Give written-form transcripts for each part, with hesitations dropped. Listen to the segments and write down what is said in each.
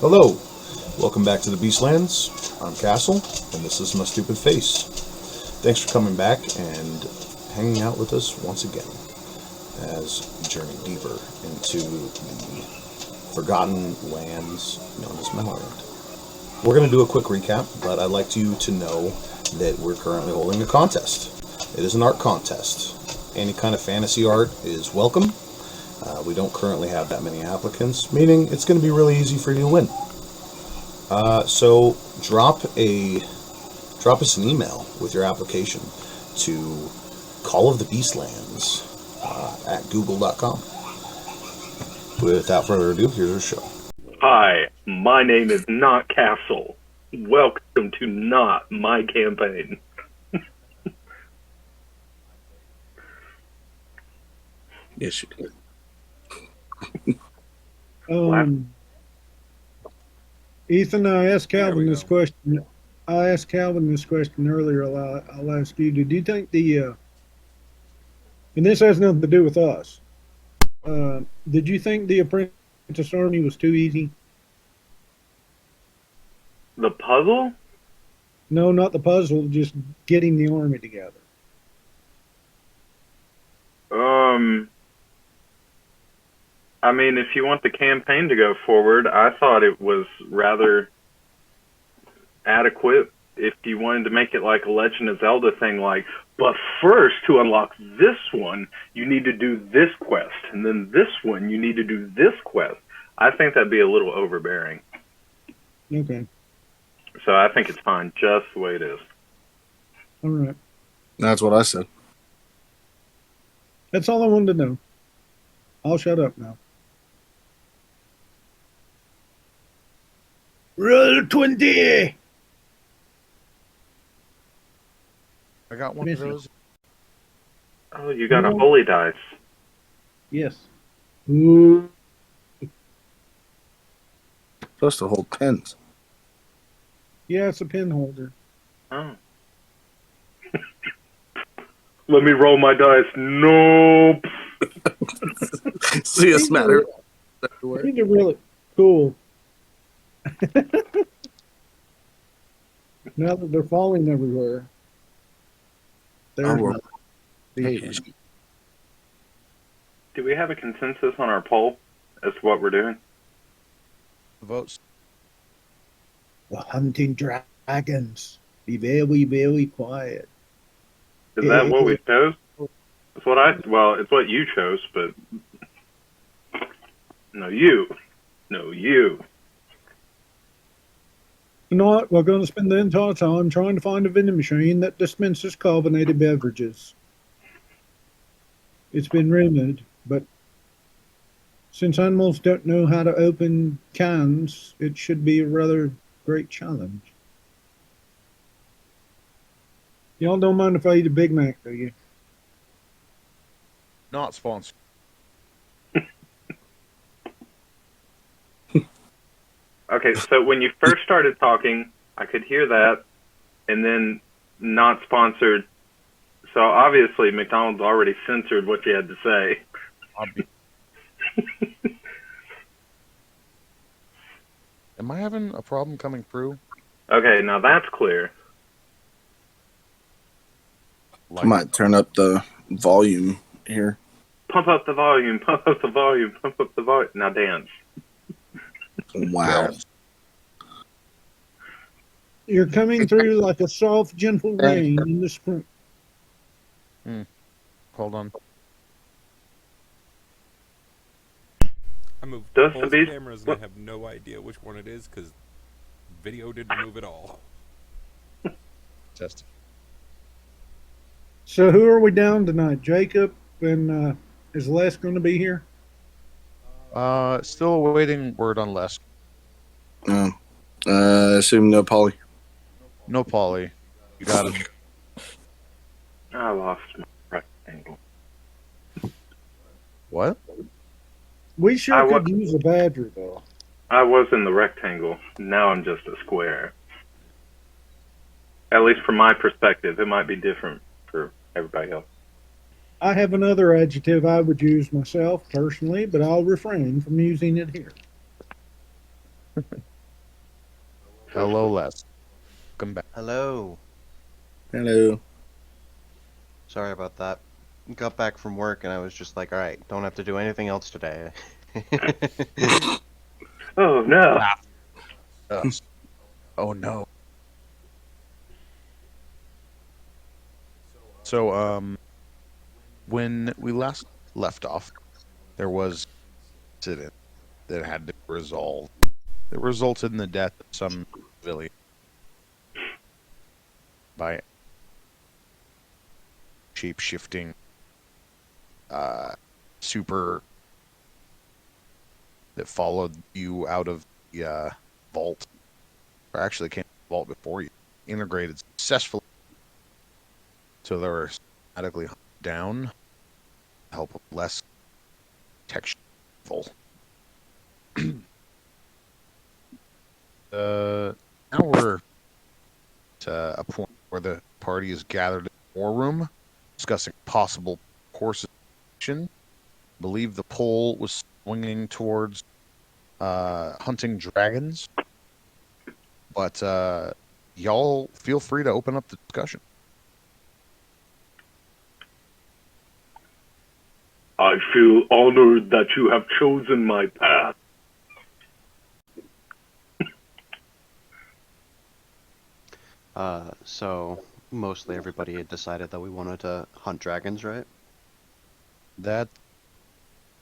Hello, welcome back to the Beastlands. I'm Castle, and this is my stupid face. Thanks for coming back and hanging out with us once again as we journey deeper into the forgotten lands known as Malorand. We're going to do a quick recap, but I'd like you to know that we're currently holding a contest. It is an art contest. Any kind of fantasy art is welcome. We don't currently have that many applicants, meaning it's going to be really easy for you to win. So drop us an email with your application to callofthebeastlands at google.com. Without further ado, here's our show. Hi, my name is Not Castle. Welcome to Not My Campaign. Yes, you did. Ethan, I asked Calvin this question. I asked Calvin this question earlier. I'll ask you. Did you think and this has nothing to do with us. Did you think the Apprentice Army was too easy? The puzzle? No, not the puzzle. Just getting the army together. I mean, if you want the campaign to go forward, I thought it was rather adequate. If you wanted to make it like a Legend of Zelda thing, like, but first, to unlock this one, you need to do this quest, and then this one, you need to do this quest. I think that'd be a little overbearing. Okay. So I think it's fine, just the way it is. All right. That's what I said. That's all I wanted to know. I'll shut up now. Roll 20! I got one of those. Oh, you got a holy dice. Yes. Ooh. Supposed to hold pens. Yeah, it's a pen holder. Oh. Let me roll my dice. Nope. See, it's matter. These are really cool. Now that they're falling everywhere. There's well. Hey. Do we have a consensus on our poll as to what we're doing? Votes. We're hunting dragons. Be very, very quiet. Is that what we chose? It's what it's what you chose, but no, you. You know what? We're going to spend the entire time trying to find a vending machine that dispenses carbonated beverages. It's been rumored, but since animals don't know how to open cans, it should be a rather great challenge. Y'all don't mind if I eat a Big Mac, do you? Not sponsored. Okay, so when you first started talking, I could hear that, and then not sponsored. So obviously McDonald's already censored what you had to say. Am I having a problem coming through? Okay, now that's clear. I might turn up the volume here. Pump up the volume, pump up the volume, pump up the volume. Now dance. Wow. You're coming through like a soft, gentle rain in the spring. Hold on. I moved Does both the beast- cameras and I have no idea which one it is because video didn't move at all. Test. So who are we down tonight? Jacob and is Les going to be here? Still awaiting word on Les. Assume no Polly. No Polly. You got him. I lost my rectangle. What? We sure could use a badger, though. I was in the rectangle. Now I'm just a square. At least from my perspective. It might be different for everybody else. I have another adjective I would use myself personally, but I'll refrain from using it here. Hello, Les. Welcome back. Hello. Hello. Sorry about that. Got back from work and I was just like, all right, don't have to do anything else today. Oh no. Oh no. So, when we last left off, there was an incident that had to be resolved. That resulted in the death of some civilian by shape-shifting super that followed you out of the vault, or actually came to the vault before you, integrated successfully. So they were automatically down, help with less textual. Now we're at a point where the party is gathered in the war room, discussing possible courses of action. I believe the poll was swinging towards hunting dragons, but y'all feel free to open up the discussion. I feel honored that you have chosen my path. So mostly everybody had decided that we wanted to hunt dragons, right? That.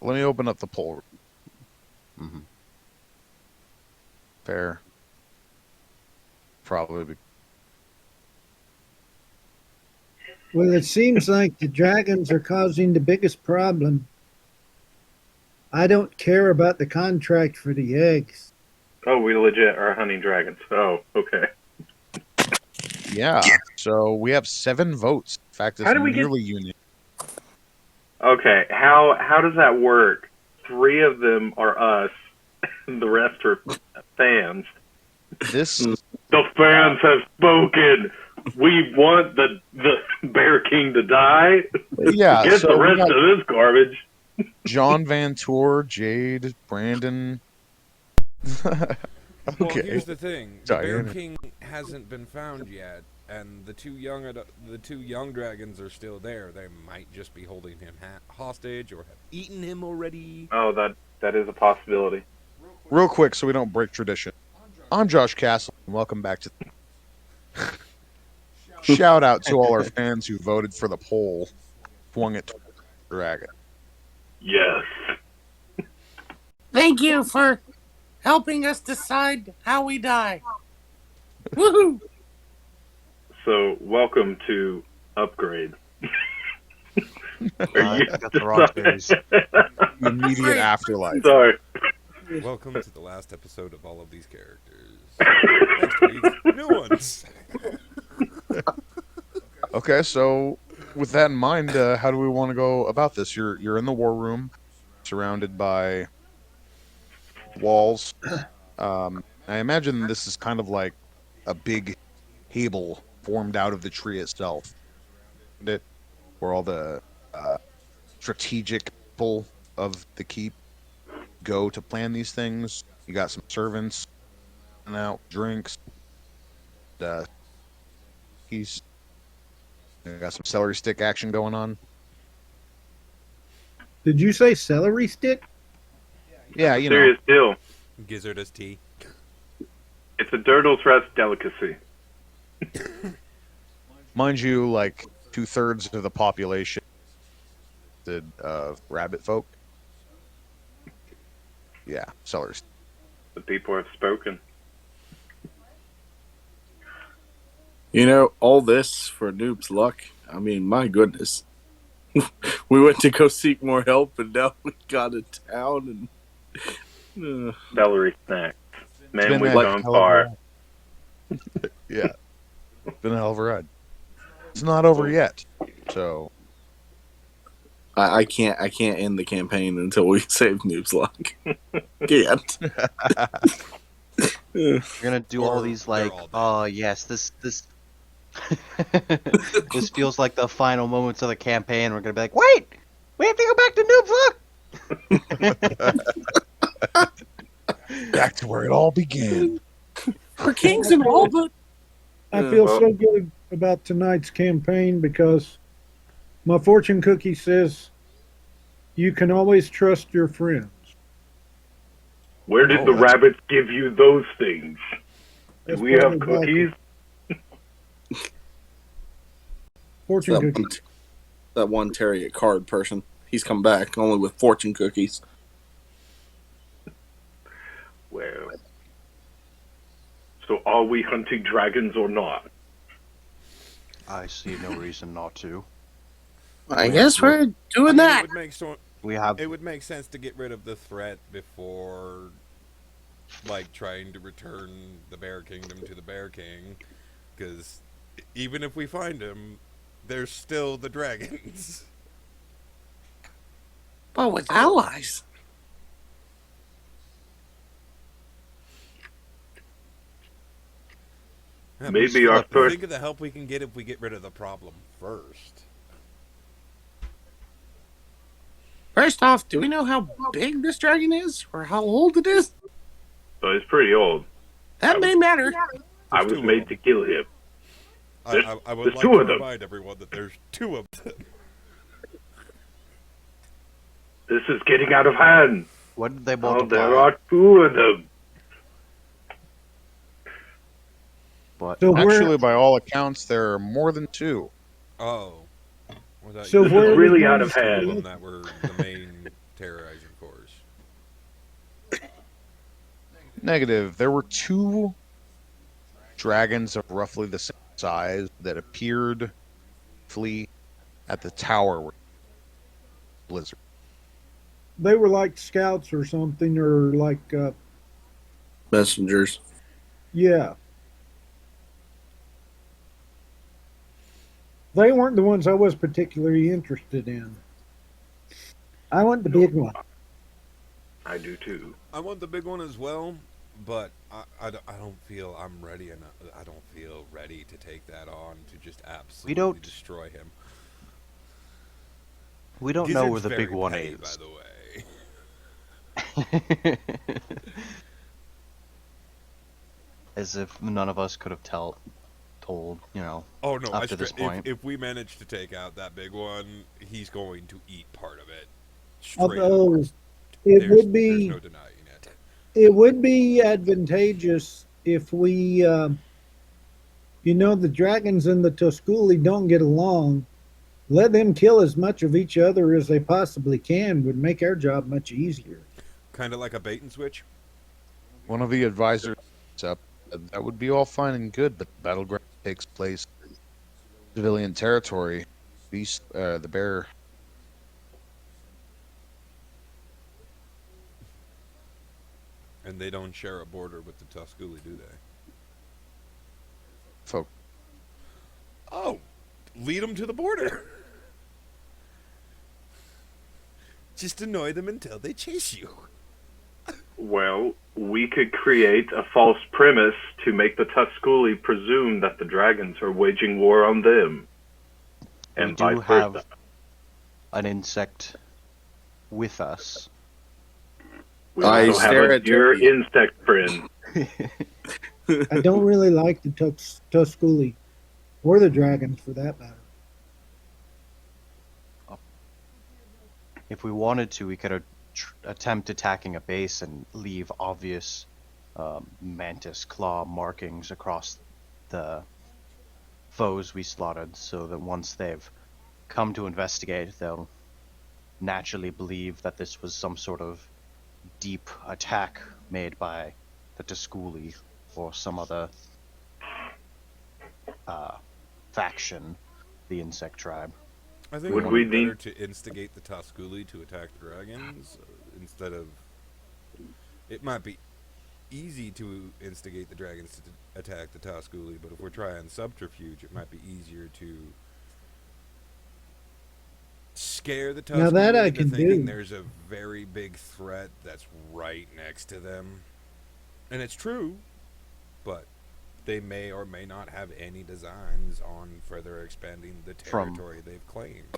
Let me open up the poll. Mm-hmm. Fair. Probably. Well, it seems like the dragons are causing the biggest problem. I don't care about the contract for the eggs. Oh, we legit are hunting dragons. Oh, okay. Yeah. So we have 7 votes. In fact, it's How did we get- nearly unanimous. Okay, how does that work? 3 of them are us, and the rest are fans. This. The fans have spoken. We want the Bear King to die. Yeah. Get So the we rest got of this garbage. John Van Tour, Jade, Brandon. Well, Okay. here's the thing: the Bear Diana. King hasn't been found yet, and the two young dragons are still there. They might just be holding him hostage, or have eaten him already. Oh, that is a possibility. Real quick, so we don't break tradition. I'm Josh Castle, and welcome back to. Shout out to all our fans who voted for the poll, swung it towards the dragon. Yes. Thank you for helping us decide how we die. Woohoo! So, welcome to Upgrade. I got the wrong series. The immediate Great. afterlife. Sorry. Welcome to the last episode of all of these characters. Next week, new ones. Okay, so with that in mind, how do we want to go about this? You're in the war room, surrounded by walls. I imagine this is kind of like a big table formed out of the tree itself, where all the strategic people of the keep go to plan these things. You got some servants and out drinks. He's got some celery stick action going on. Did you say celery stick? Yeah, you know. Serious deal. Gizzard's tea. It's a Dirtle's Rest delicacy. Mind you, like 2/3 of the population did rabbit folk. Yeah, celery stick. The people have spoken. You know, all this for Noob's luck. I mean, my goodness. We went to go seek more help, and now we got a town. And Celery snacks. Man, been we've a gone hell of a far. ride. Yeah, it's been a hell of a ride. It's not over yet, so I can't end the campaign until we save Noob's luck. Can't. You're gonna do all Or these they're like, all dead. oh yes, this this feels like the final moments of the campaign. We're gonna be like, wait, we have to go back to Noob's Luck. Back to where it all began. We're kings and all, but I feel Well- so good about tonight's campaign because my fortune cookie says you can always trust your friends. Where did Oh, the that's- rabbits give you those things? Do That's we have probably why. cookies? Fortune That cookie. that one Terry card person. He's come back only with fortune cookies. Well, so are we hunting dragons or not? I see no reason not to. I guess we're doing It that. would make We have it would make sense to get rid of the threat before, like, trying to return the Bear Kingdom to the Bear King, because even if we find him, there's still the dragons. But with allies. Yeah, but Maybe our first. think of the help we can get if we get rid of the problem first. First off, do we know how big this dragon is? Or how old it is? So he's pretty old. That may matter. I There's was two of made them. to kill him. I would there's like two to of them. remind everyone that there's two of them. This is getting out of hand. When did they Oh, multiply? there are two of them. But So Actually, where? by all accounts, there are more than two. Oh. Well, So This where is are we really going out to of two of hand. them that were the main terrorizing force. Negative. There were two dragons of roughly the same size that appeared to flee at the tower where blizzard. They were like scouts or something, or like, Messengers. yeah. They weren't the ones I was particularly interested in. I want the big one. I do too. I want the big one as well, but I don't feel I'm ready enough. I don't feel ready to take that on to just absolutely don't- destroy him. we don't know where Gizzard's the big very one petty, is. by the way. As if none of us could have told, Oh no! Up to this point. If we manage to take out that big one, he's going to eat part of it. Straight Although up. it There's would be no denying it. it would be advantageous if we, the dragons and the Tusculi don't get along. Let them kill as much of each other as they possibly can would make our job much easier. Kind of like a bait and switch. One of the advisors up. That would be all fine and good, but the battleground takes place in civilian territory. The bear. And they don't share a border with the Tusculi, do they? Folk. Oh, lead them to the border. Just annoy them until they chase you. Well, we could create a false premise to make the Tusculi presume that the dragons are waging war on them. we And do vice versa. have an insect with us. We I also have stare a at dear Turkey. insect friend. I don't really like the Tusculi or the dragons for that matter. If we wanted to, we could attempt attacking a base and leave obvious mantis claw markings across the foes we slaughtered, so that once they've come to investigate, they'll naturally believe that this was some sort of deep attack made by the Tusculi or some other faction, the insect tribe. I think Would it we would be better need- to instigate the Tusculi to attack the dragons instead of. It might be easy to instigate the dragons to attack the Tusculi, but if we're trying subterfuge, it might be easier to scare the Tusculi Now that I into can thinking do. there's a very big threat that's right next to them. And it's true, but they may or may not have any designs on further expanding the From- territory they've claimed.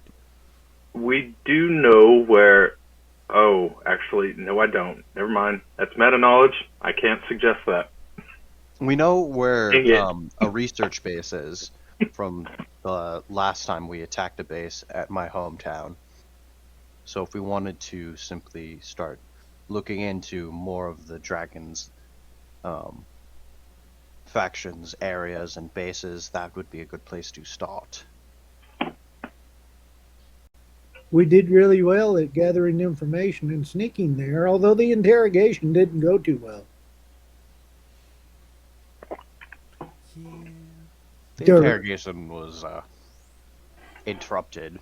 We do know where Oh, actually, no, I don't. Never mind. That's meta knowledge. I can't suggest that. We know where Dang it. a research base is from the last time we attacked a base at my hometown. So if we wanted to simply start looking into more of the dragons' factions, areas, and bases, that would be a good place to start. We did really well at gathering information and sneaking there, although the interrogation didn't go too well. Yeah. The Dirt. interrogation was interrupted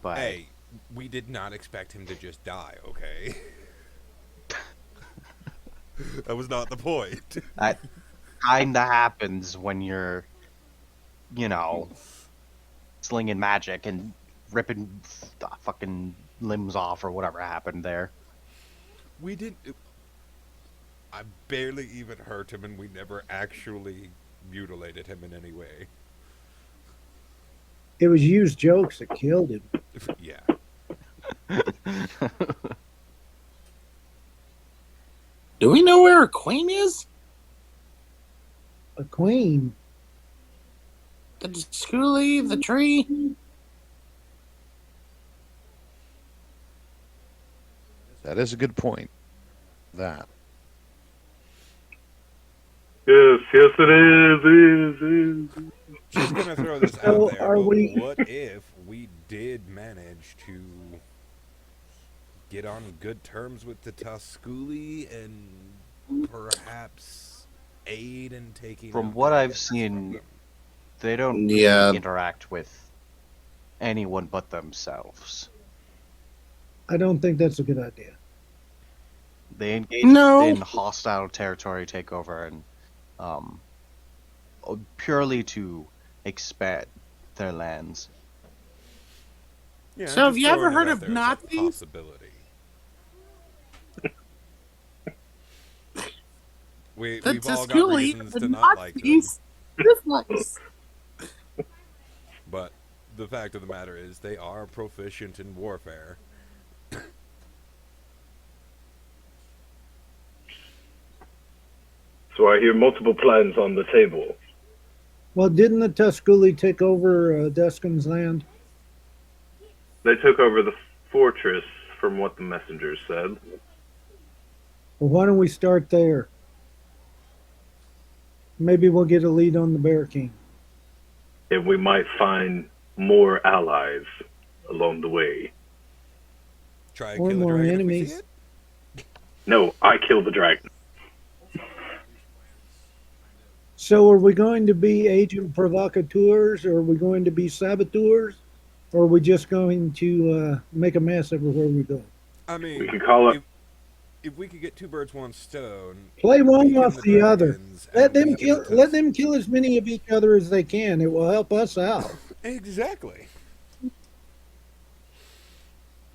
by. Hey, we did not expect him to just die, okay? That was not the point. That kinda happens when you're, slinging magic and ripping fucking limbs off or whatever happened there. We did. I barely even hurt him, and we never actually mutilated him in any way. It was used jokes that killed him. Yeah. Do we know where a queen is? A queen. The schoolie, the tree? That is a good point. That. Yes, it is. Just gonna throw this So out there. are But we- what if we did manage to get on good terms with the Tusculi and perhaps aid in taking? From out what the I've dragons seen, from them? they don't Yeah. really interact with anyone but themselves. I don't think that's a good idea. They engage No. in hostile territory takeover and purely to expand their lands. Yeah, So have just you ever throwing it heard out of there as a Nazis? possibility. We've all got schoolie, reasons the to not like them, Nazis, this place. but the fact of the matter is they are proficient in warfare. So I hear multiple plans on the table. Well, didn't the Tusculi take over Duskin's land? They took over the fortress, from what the messengers said. Well, why don't we start there? Maybe we'll get a lead on the Bear King. And we might find more allies along the way. Try and Or kill a more dragon enemies. if we see it? No, I killed the dragon. So are we going to be agent provocateurs, or are we going to be saboteurs, or are we just going to make a mess everywhere we go? I mean, We can call it. if we could get two birds, one stone. Play one weaken off the other. dragons Let and them weaken kill. the Let them kill as many of each other as they can. It will help us out. Exactly.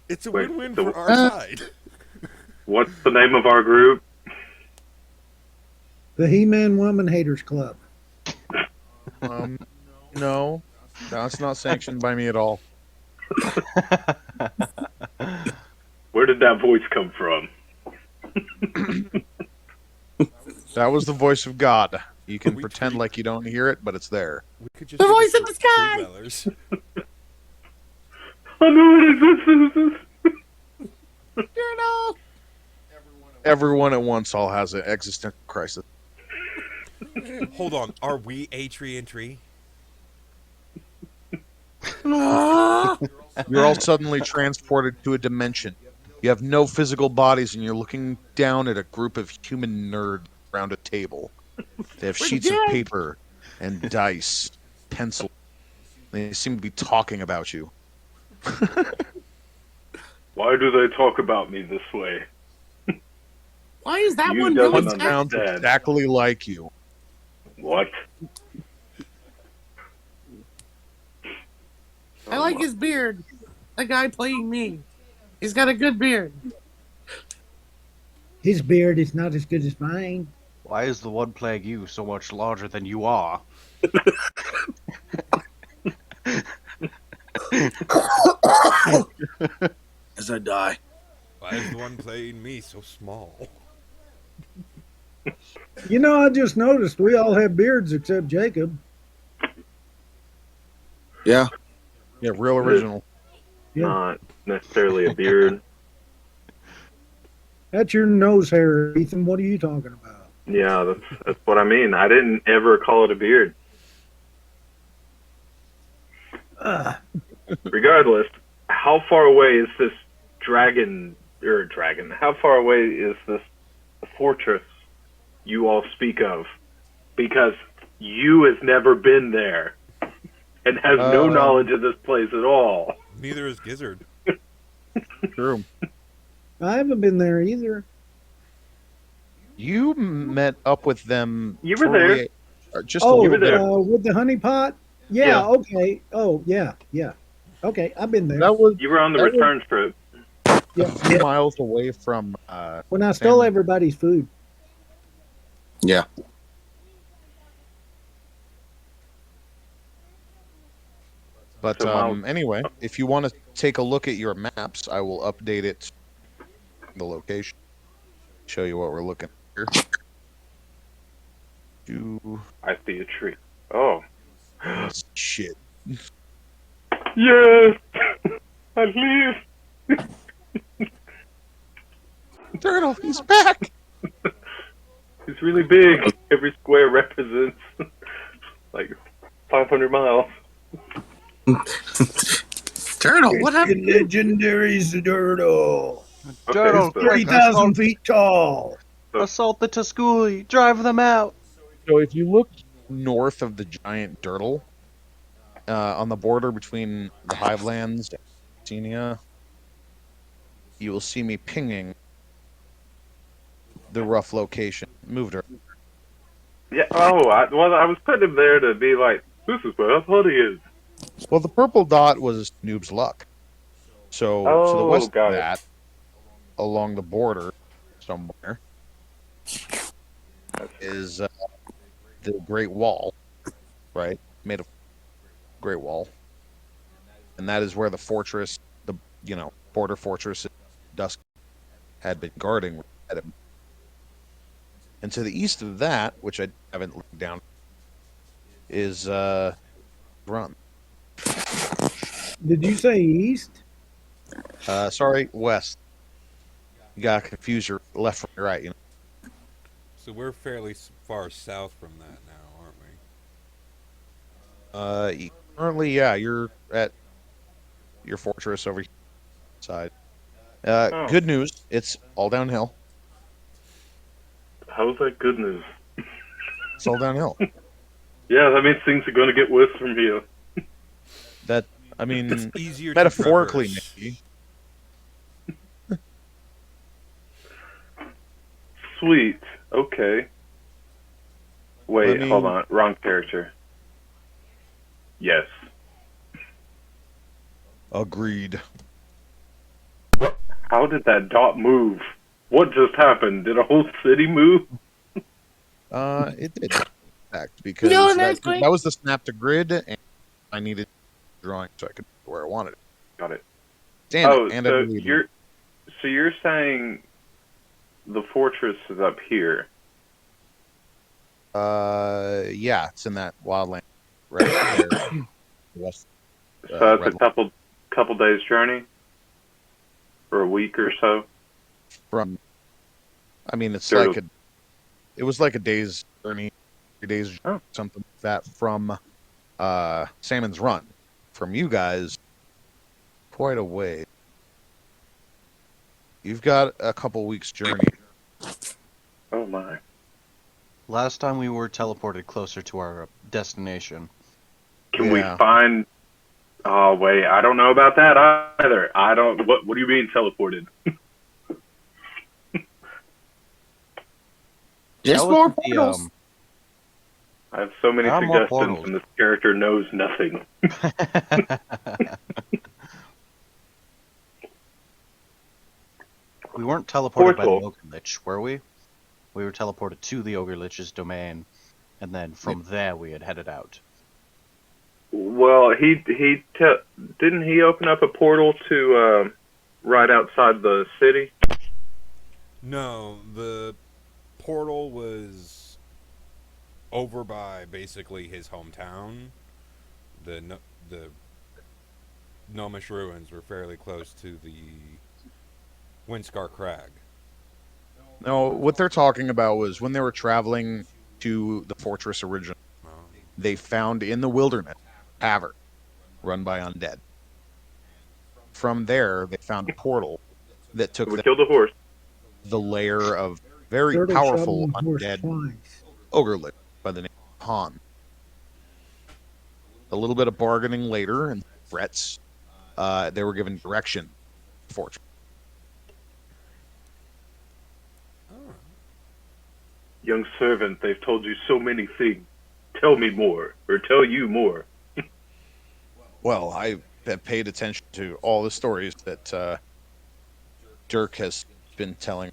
It's a Wait, win-win so- for our side. What's the name of our group? The He-Man Woman Haters Club. No, that's not sanctioned by me at all. Where did that voice come from? That was the voice of God. You can We pretend treat- like you don't hear it, but it's there. We could just The do voice this of the for sky! tree dwellers. I know it exists. You're all. Everyone at once all has an existential crisis. Hold on, are we a tree and tree? Ah. You're all suddenly transported to a dimension. You have no physical bodies, and you're looking down at a group of human nerds around a table. They have We're sheets of dead. paper and dice, pencil. They seem to be talking about you. Why do they talk about me this way? Why is that You one don't going One understand. sounds Dad. exactly like you. What? I like his beard. The guy playing me. He's got a good beard. His beard is not as good as mine. Why is the one playing you so much larger than you are? As I die. Why is the one playing me so small? You know, I just noticed we all have beards except Jacob. Yeah. Yeah, real original. Yeah. Not necessarily a beard. That's your nose hair, Ethan. What are you talking about? Yeah, that's what I mean. I didn't ever call it a beard. Ah, Regardless, how far away is this dragon? How far away is this fortress you all speak of? Because you has never been there and has no knowledge of this place at all. Neither is Gizzard. True. I haven't been there either. You met up with them. You were there. Just a Oh, little bit. with the honey pot? Yeah, Yeah. okay. Oh, yeah. Okay, I've been there. That was You were on the return trip. Yeah. a few miles away from. When I stole Sam. everybody's food. Yeah. But So Miles- anyway, if you want to take a look at your maps, I will update it. The location. Show you what we're looking at here. I see a tree. Oh. Shit. Yes! I leave! Turtle, he's back! It's really big. Every square represents like 500 miles. Turtle, what happened? Legendary Turtle. Turtle, so- quick, 30,000 feet tall. assault the Tusculi, drive them out. So if you look north of the giant Dirtle, on the border between the Hivelands and Xenia, you will see me pinging the rough location. Moved her. Yeah. Oh, I was putting him there to be like, this is where I thought he is. Well, the purple dot was Noob's Luck. So to the west got of it. that, along the border somewhere, is the Great Wall, right? Made of Great Wall. And that is where the fortress, the border fortress Dusk had been guarding at him. And to the east of that, which I haven't looked down, is Run. Did you say east? Sorry, west. You gotta confuse your left from your right, So we're fairly far south from that now, aren't we? Currently, yeah, you're at your fortress over here side. Good news, it's all downhill. How's that good news? It's all downhill. Yeah, that means things are going to get worse from here. That, I mean, It's easier metaphorically, to traverse. maybe. Sweet. Okay. Wait, I mean- hold on. Wrong character. Yes. Agreed. How did that dot move? What just happened? Did a whole city move? It did. In fact, because No, an that earthquake. was the snap to grid, and I needed drawing so I could go where I wanted it. Got it. Damn Oh, it, and I so believe you're saying the fortress is up here? yeah, it's in that wildland right there. West. So it's Red a couple days journey, or a week or so. From, I mean, it's Sure. like it was like a day's journey, 3 days, Oh. something like that from Salmon's Run. From you guys, quite a way. You've got a couple weeks journey. Oh my. Last time we were teleported closer to our destination. Can we Yeah. find? Oh wait, I don't know about that either. I don't. What do you mean teleported? Just That more was the, portals. I have so many There are more suggestions, portals. and this character knows nothing. We weren't teleported by the Portal. Ogre Lich, were we? We were teleported to the Ogre Lich's domain, and then from there we had headed out. Well, didn't he open up a portal to right outside the city? No, the portal was over by basically his hometown. The Gnomish ruins were fairly close to the Windscar Crag. No, what they're talking about was when they were traveling to the fortress originally, Oh. they found in the wilderness a tavern run by undead. From there, they found a portal that took We them killed a horse. the lair of very Turtle powerful shoveling horse undead twice. ogre lord by the name of Han. A little bit of bargaining later and threats, they were given direction to the fortress. Oh. Young servant, they've told you so many things. Tell me more, or tell you more. Well, I have paid attention to all the stories that Dirk has been telling.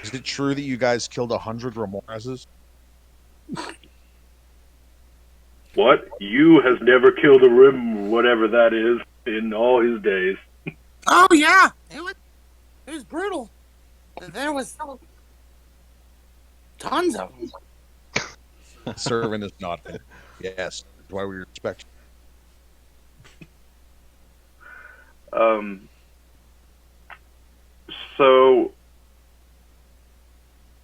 Is it true that you guys killed 100 Ramorazes? What? You has never killed a rim, whatever that is, in all his days. Oh yeah, it was brutal. There was tons of them. The servant is nodding. Yes, that's why we respect So,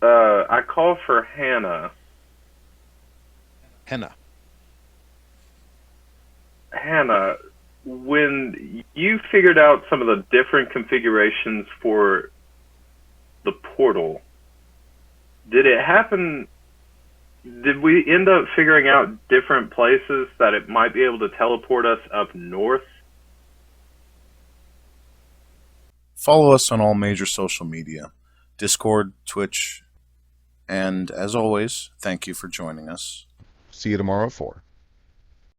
I call for Hannah. Henna. Hannah, when you figured out some of the different configurations for the portal, did it happen? Did we end up figuring out different places that it might be able to teleport us up north? Follow us on all major social media, Discord, Twitch, and as always, thank you for joining us. See you tomorrow at 4.